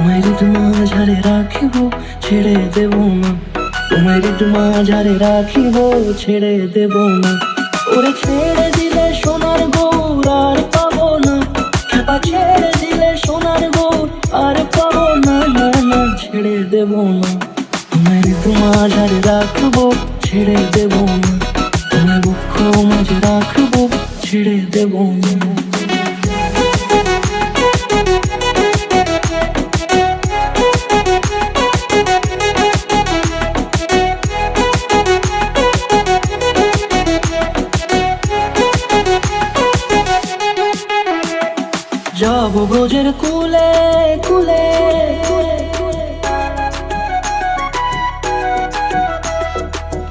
তোমার মাঝারে রাখিব ছেড়ে দেব না, তোমার মাঝারে রাখিব ছেড়ে দেব না। ওরে ছেড়ে দিলে সোনার গৌর আর পাবো না, খেপা ছেড়ে দিলে সোনার গৌর আর পাবো না, না না ছেড়ে দেব না। তোমার মাঝারে রাখবো ছেড়ে দেব না, তোমার বক্ষ মাঝে রাখবো ছেড়ে দেব না। যাব ব্রজের কুলে কুলে,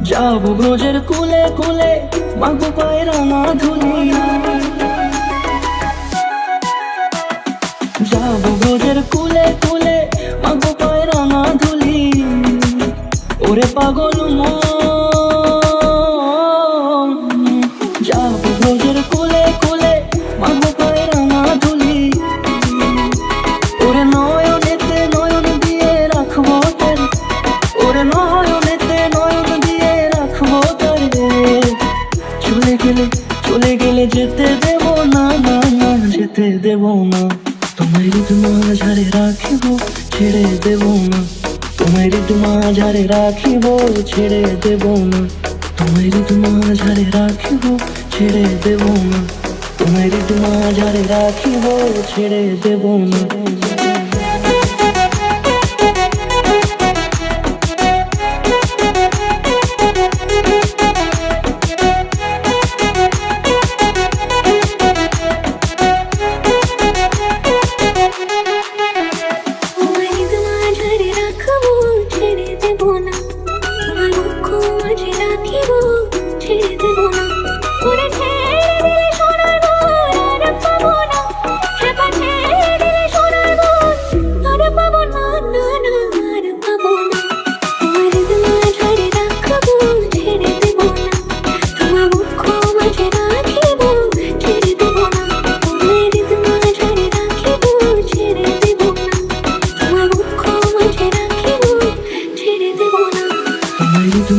যাব ব্রজের কুলে কুলে, মাগো পায়ের না ধুলি। যাব ব্রজের কুলে কুলে, মাগো পায়ের না ধুলি। ওরে পাগল মন, যাব ব্রজের কুলে কুলে, মাগো পায়ের না ধুলি। ওরে নয়নেতে নয়ন দিয়ে রাখবো তারে, ওরে নয়নেতে নয়ন দিয়ে রাখবো তারে। চলে গেলে চলে গেলে যেতে দেব না, না না যেতে দেব না। তোমার মাঝারে রাখিব ছেড়ে দেব না, তোমার মাঝারে রাখিব ছেড়ে দেব না। তোমার মাঝারে রাখিব ছেড়ে দেব না, তোমার মাঝারে রাখিব ছেড়ে দেব না।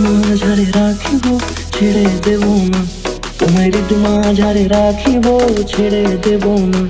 মাঝারে রাখিব ছেড়ে দেব না, তোমার মাঝারে রাখিব ছেড়ে দেব না।